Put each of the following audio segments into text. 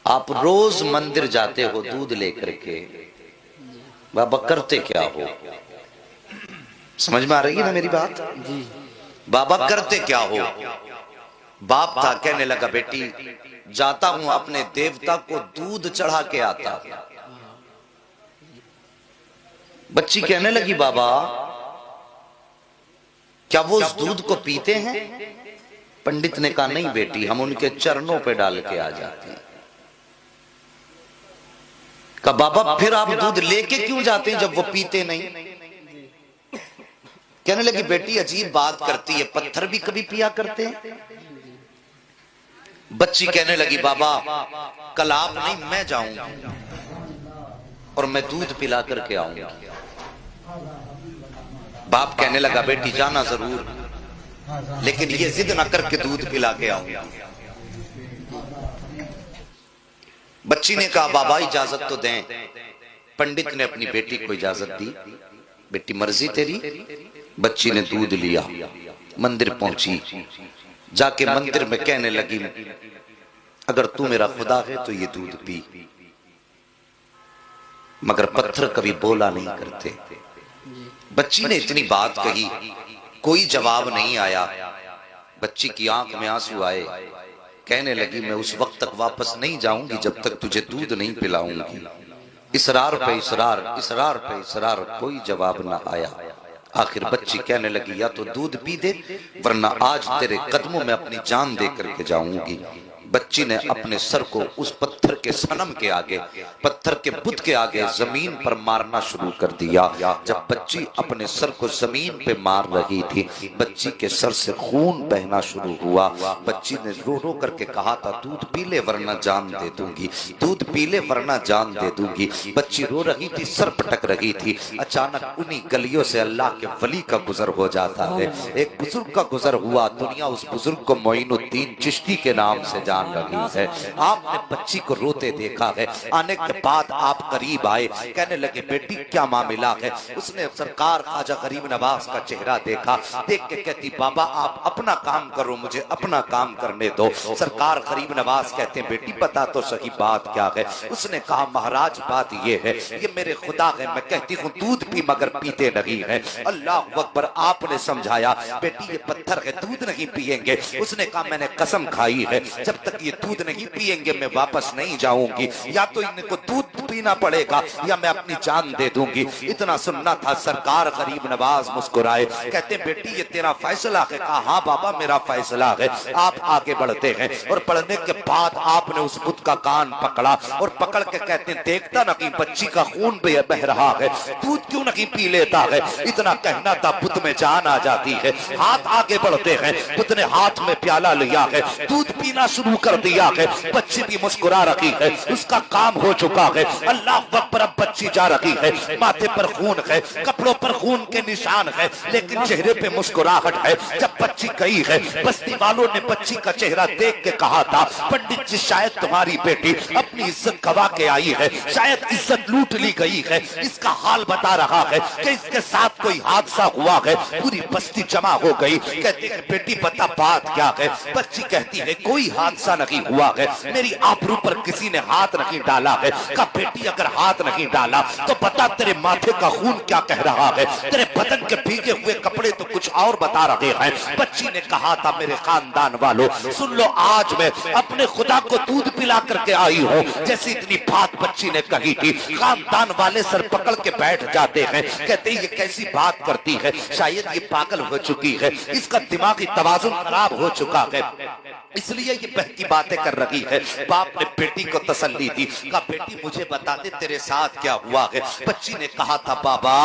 آپ روز مندر جاتے ہو دودھ لے کر کے، بابا کرتے کیا ہو؟ سمجھ میں آ رہی ہے نا میری بات؟ بابا کرتے کیا ہو؟ باپ تھا، کہنے لگا بیٹی جاتا ہوں اپنے دیوتا کو دودھ چڑھا کے آتا۔ بچی کہنے لگی بابا کیا وہ اس دودھ کو پیتے ہیں؟ پنڈت نے کہا نہیں بیٹی، ہم ان کے چرنوں پہ ڈال کے آ جاتے ہیں۔ کہا بابا پھر آپ دودھ لے کے کیوں جاتے ہیں جب وہ پیتے نہیں؟ کہنے لگی بیٹی عجیب بات کرتی ہے، پتھر بھی کبھی پیا کرتے ہیں؟ بچی کہنے لگی بابا کل آپ نہیں میں جاؤں گا اور میں دودھ پلا کر کے آؤں گا۔ باپ کہنے لگا بیٹی جانا ضرور، لیکن یہ ضد نہ کر کے دودھ پلا کے آؤں گا۔ بچی نے کہا بابا اجازت تو دیں۔ پنڈت نے اپنی بیٹی کو اجازت دی، بیٹی مرضی تیری۔ بچی نے دودھ لیا، مندر پہنچی، جا کے مندر میں کہنے لگی اگر تو میرا خدا ہے تو یہ دودھ پی۔ مگر پتھر کبھی بولا نہیں کرتے۔ بچی نے اتنی بات کہی، کوئی جواب نہیں آیا۔ بچی کی آنکھ میں آنسو آئے، کہنے لگی میں اس وقت تک واپس نہیں جاؤں گی جب تک تجھے دودھ نہیں پلاؤں گی۔ اصرار پہ اصرار، اصرار پہ اصرار، کوئی جواب نہ آیا۔ آخر بچی کہنے لگی یا تو دودھ پی دے ورنہ آج تیرے قدموں میں اپنی جان دے کر کے جاؤں گی۔ بچی نے اپنے سر کو اس پتھر کے صنم کے آگے، پتھر کے بت کے آگے زمین پر مارنا شروع کر دیا۔ جب بچی اپنے سر کو زمین پہ مار رہی تھی، بچی کے سر سے خون بہنا شروع ہوا۔ بچی نے رو رو کر کے کہا تھا دودھ پی لے ورنہ جان دے دوں گی، دودھ پی لے ورنہ جان دے دوں گی۔ بچی رو رہی تھی، سر پٹک رہی تھی۔ اچانک انہی گلیوں سے اللہ کے ولی کا گزر ہو جاتا ہے۔ ایک بزرگ کا گزر ہوا، دنیا اس بزرگ کو معین الدین چشتی کے نام سے جان رہی ہے۔ آپ نے بچی کو روتے دیکھا ہے، آنے کے بعد آپ قریب آئے، کہنے لگے بیٹی کیا معاملہ ہے؟ اس نے سرکار خواجہ غریب نواز کا چہرہ دیکھا، دیکھ کے کہتی بابا آپ اپنا کام کرو، مجھے اپنا کام کرنے دو۔ سرکار غریب نواز کہتے ہیں بیٹی بتا تو صحیح بات کیا ہے؟ اس نے کہا مہاراج بات یہ ہے، یہ میرے خدا ہے، میں کہتی ہوں دودھ پی مگر پیتے نہیں ہیں۔ اللہ اکبر، آپ نے سمجھایا بیٹی یہ پتھر ہے دودھ نہیں پیئیں گے۔ اس نے کہا میں نے قسم کھائی ہے جب تک یہ دودھ نہیں پیئیں گے میں واپس نہیں جاؤں گی، یا تو ان کو دودھ پینا پڑے گا یا میں اپنی جان دے دوں گی۔ اتنا سننا تھا، سرکار غریب نواز مسکرائے، کہتے ہیں بیٹی یہ تیرا فیصلہ ہے؟ کہا ہاں بابا میرا فیصلہ ہے۔ آپ آگے بڑھتے ہیں اور بڑھنے کے بعد آپ نے اس بت کا کان پکڑا اور پکڑ کے کہتے ہیں دیکھتا نہ کہ بچی کا خون بہ رہا ہے، دودھ کیوں نہیں پی لیتا ہے؟ اتنا کہنا تھا بت میں جان آ جاتی ہے۔ ہاتھ آگے بڑھتے ہیں، بت نے ہاتھ میں پیالہ لیا ہے، دودھ پینا شروع کر دیا ہے۔ بچی بھی مسکرا رہی ہے، اس کا کام ہو چکا ہے۔ اللہ اکبر، اب بچی جا رہی ہے، ماتھے پر خون ہے، کپڑوں پر خون کے نشان ہے، لیکن چہرے پہ مسکراہٹ ہے۔ جب بچی گئی ہے، بستی والوں نے بچی کا چہرہ دیکھ کے کہا تھا پنڈت جی شاید تمہاری بیٹی اپنی عزت گوا کے آئی ہے، شاید عزت لوٹ لی گئی ہے، اس کا حال بتا رہا ہے کہ اس کے ساتھ کوئی حادثہ ہوا ہے۔ پوری بستی جمع ہو گئی، کہتے ہیں بیٹی بتا بات کیا ہے؟ بچی کہتی ہے کوئی حادثہ نہیں ہوا ہے، میری آبرو پر کسی نے ہاتھ نہیں ڈالا ہے۔ کہا بیٹی اگر ہاتھ نہیں ڈالا تو بتا تیرے ماتھے کا خون کیا کہہ رہا ہے؟ تیرے بدن کے بھیگے ہوئے کپڑے تو کچھ اور بتا رہے ہیں۔ بچی نے کہا تھا میرے خاندان والوں سن لو، آج میں اپنے خدا کو دودھ پلا کر کے آئی ہوں۔ جیسی اتنی بات بچی نے کہی تھی، خاندان والے سر پکڑ کے بیٹھ جاتے ہیں، کہتے ہیں یہ کیسی بات کرتی ہے؟ شاید یہ پاگل ہو چکی ہے، اس کا دماغی توازن خراب ہو چکا ہے، اس لیے یہ بہتی باتیں کر رہی ہے۔ باپ نے بیٹی کو تسلی دی، کہا بیٹی مجھے بتا دے تیرے ساتھ کیا ہوا ہے؟ بچی نے کہا تھا بابا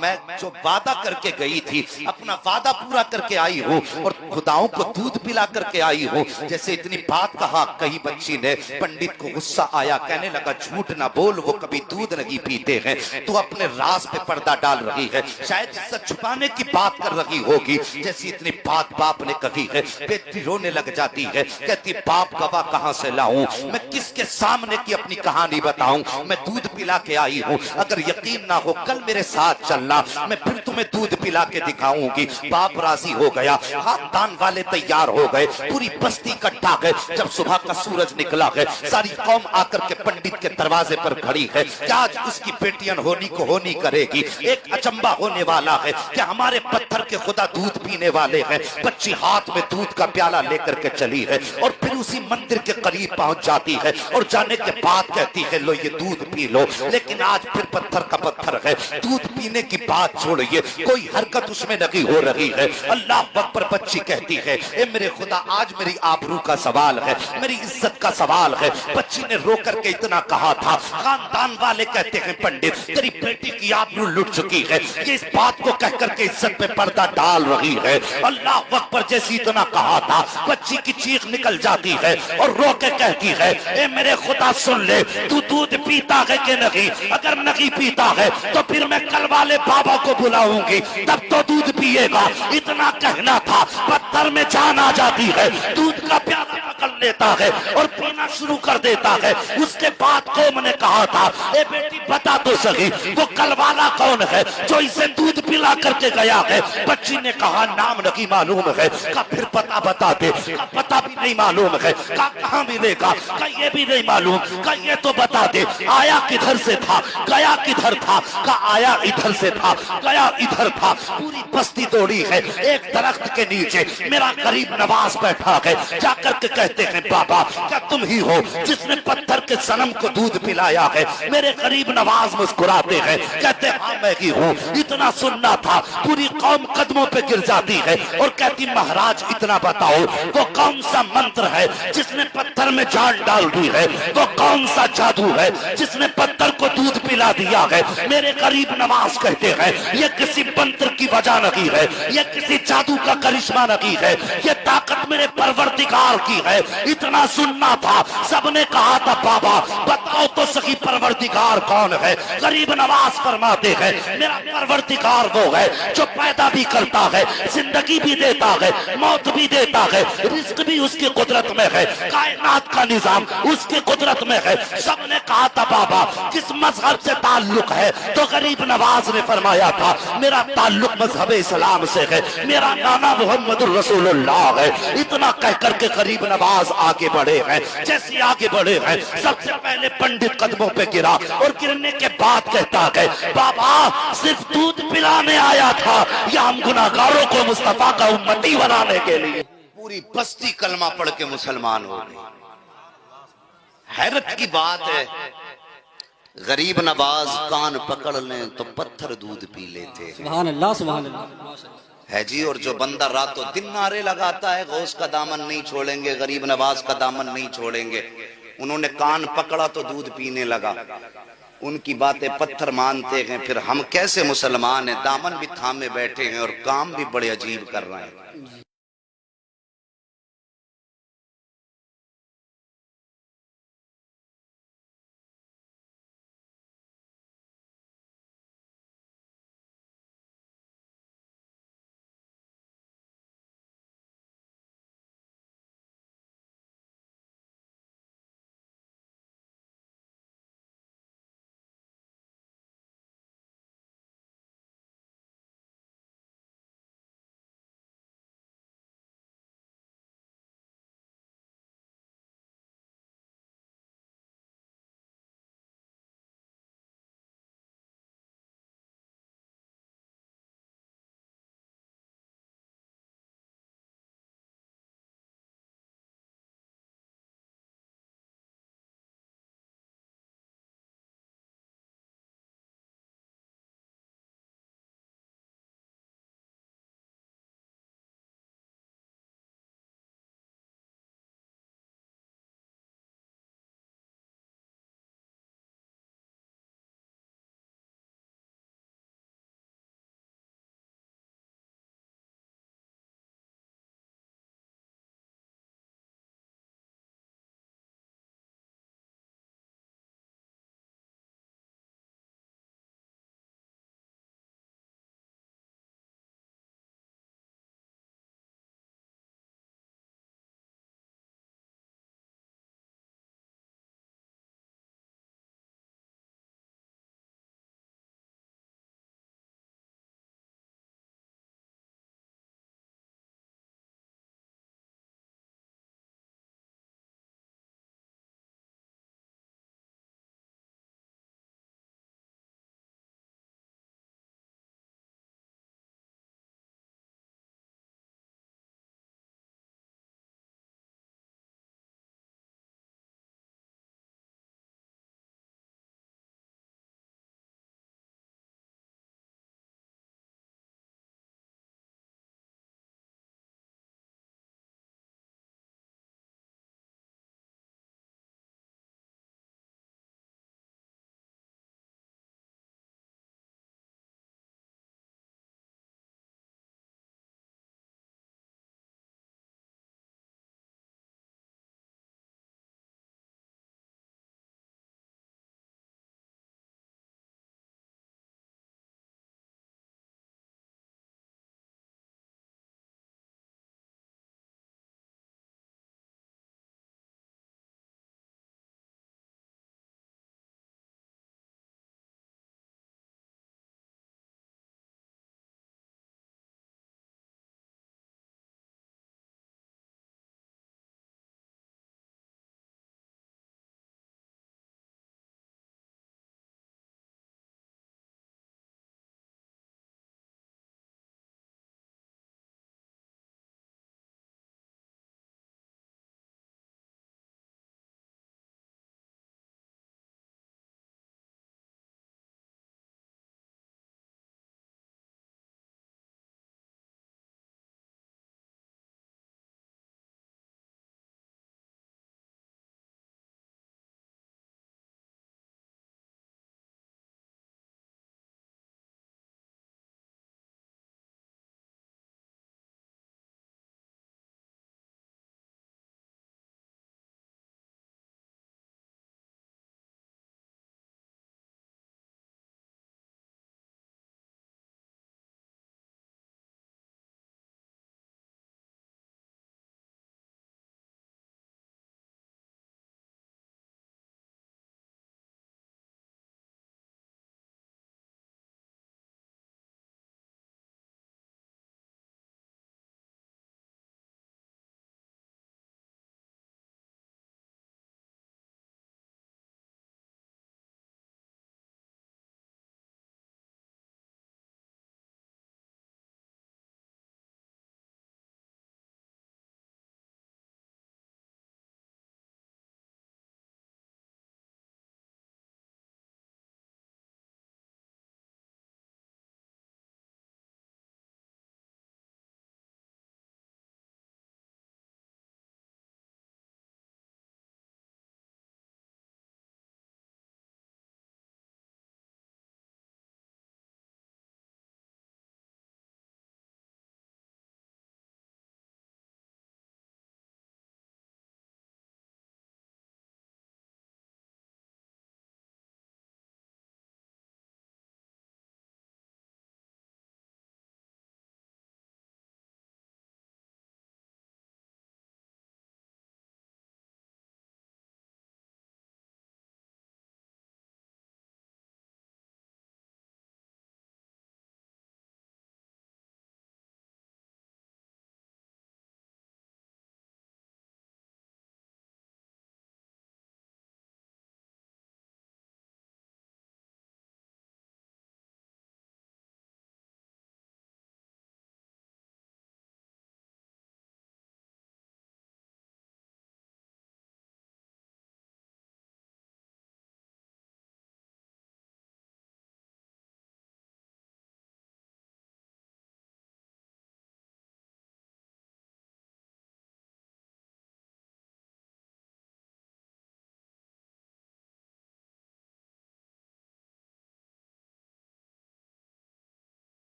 میں جو وعدہ کر کے گئی تھی اپنا وعدہ پورا کر کے آئی ہوں اور خداؤں کو دودھ پلا کر کے آئی ہوں۔ جیسے اتنی بات کہی بچی نے، پنڈت کو غصہ آیا، کہنے لگا جھوٹ نہ بول، وہ کبھی دودھ نہیں پیتے ہیں، تو اپنے راز پہ پردہ ڈال رہی ہے، شاید عزت چھپانے کی بات کر رہی ہوگی۔ جیسی اتنی بات باپ نے کہی ہے، بیٹی رونے لگ جاتی ہے، کہتی باپ گواہ کہاں سے لاؤں، میں کس کے سامنے کی اپنی کہانی بتاؤں، میں دودھ پلا کے آئی ہوں، اگر یقین نہ ہو کل میرے ساتھ چلنا، میں پھر تمہیں دودھ پلا کے دکھاؤں گی۔ باپ راضی ہو گیا، خاندان والے تیار ہو گئے، پوری بستی اکٹھا گئے۔ جب صبح کا سورج نکلا ہے، ساری قوم آ کر کے پنڈت کے دروازے پر کھڑی ہے کہ آج اس کی بیٹیاں ہونی کو ہونی کرے گی۔ ایک اچنبا ہونے والا ہے کہ ہمارے پتھر کے خدا دودھ پینے والے ہیں۔ بچی ہاتھ میں دودھ کا پیالہ لے کر کے چلی ہے اور پھر اسی مندر کے قریب پہنچ جاتی ہے اور جانے کے بعد کہتی ہے لو یہ دودھ پی لو۔ لیکن آج پھر پتھر کا پتھر ہے، دودھ پینے کی بات چھوڑیے، کوئی حرکت اس میں نہیں ہو رہی ہے۔ اللہ اکبر، بچی کہتی ہے اے میرے خدا آج میری آبرو کا سوال ہے، میری عزت کا سوال ہے۔ بچی نے رو کر کے اتنا کہا تھا، خاندان والے کہتے ہیں پنڈت تیری بیٹی کی آبرو لٹ چکی ہے، یہ اس بات کو کہہ کر کے عزت پہ پردہ ڈال رہی ہے۔ اللہ اکبر، جیسی اتنا کہا تھا بچی کی چیخ نکل جاتی ہے اور رو کے کہتی ہے اے میرے خدا سن لے، تو دودھ پیتا ہے کہ نہیں؟ اگر نہیں پیتا ہے تو پھر میں کل والے بابا کو بلاؤں گی، تب تو دودھ پیے گا۔ اتنا کہنا تھا، پتھر میں جان آ جاتی ہے، دودھ کا پیالہ پکڑ لیتا ہے اور پینا شروع کر دیتا ہے۔ اس کے بعد قوم نے کہا تھا اے بیٹی بتا تو صحیح وہ کل والا کون ہے جو اسے دودھ پلا کر کے گیا ہے؟ بچی نے کہا نام نہیں معلوم ہے۔ کہا پھر پتہ بتا دے۔ کہا پتہ بھی نہیں معلوم ہے۔ کہا کہاں ملے گا؟ کہا یہ بھی نہیں معلوم۔ کہا یہ تو بتا دے آیا کدھر سے تھا، گیا کدھر تھا؟ کہا آیا ادھر سے تھا، گیا ادھر تھا۔ پوری بستی دوڑی ہے، ایک درخت کے نیچے میرا غریب نواز بیٹھا ہے۔ جا کر کے کہتے ہیں بابا کیا تم ہی ہو جس نے پتھر کے صنم کو دودھ پلایا ہے؟ میرے غریب نواز مسکراتے ہیں، کہتے ہاں میں ہی ہوں۔ اتنا سننا تھا، پوری قوم قدموں پہ گر جاتی ہے اور کہتی مہاراج اتنا بتاؤ وہ کون سا منتر ہے جس نے پتھر میں جان ڈال دی ہے؟ وہ کون سا جادو ہے جس نے پتھر کو دودھ پلا دیا ہے؟ میرے غریب نواز کہتے ہیں یہ کسی منتر کی وجہ نہیں ہے، یہ کسی جادو کا کرشمہ نہیں ہے، یہ طاقت میرے پروردگار کی ہے۔ اتنا سننا تھا، سب نے کہا تھا بابا بتاؤ تو صحیح پروردگار کون ہے؟ غریب نواز فرماتے ہیں میرا پروردگار وہ ہے جو پیدا بھی کرتا ہے، زندگی بھی دیتا ہے، موت بھی دیتا ہے، رزق بھی اس کی قدرت میں ہے، کائنات کا نظام اس کی قدرت میں ہے۔ سب نے کہا تھا بابا کس مذہب سے تعلق ہے؟ تو غریب نواز نے فرمایا تھا میرا تعلق مذہب اسلام سے ہے، میرا نانا محمد الرسول اللہ ہے۔ اتنا کہہ کر کے غریب نواز آگے بڑھے ہیں۔ جیسے آگے بڑھے ہیں سب سے پہلے پنڈت قدموں پہ گرا اور گرنے کے بعد کہتا ہے بابا صرف دودھ پلانے آیا تھا یا ہم گناہگاروں کو مصطفیٰ کا امتی بنانے کے لیے؟ پوری بستی کلمہ پڑھ کے مسلمان ہو گئی۔ حیرت کی بات ہے غریب نواز کان پکڑ لیں تو پتھر دودھ پی لیتے ہیں۔ سبحان اللہ سبحان اللہ ہے جی، اور جو بندہ رات و دن نعرے لگاتا ہے غوث کا دامن نہیں چھوڑیں گے، غریب نواز کا دامن نہیں چھوڑیں گے، انہوں نے کان پکڑا تو دودھ پینے لگا۔ ان کی باتیں پتھر مانتے ہیں، پھر ہم کیسے مسلمان ہیں؟ دامن بھی تھامے بیٹھے ہیں اور کام بھی بڑے عجیب کر رہے ہیں۔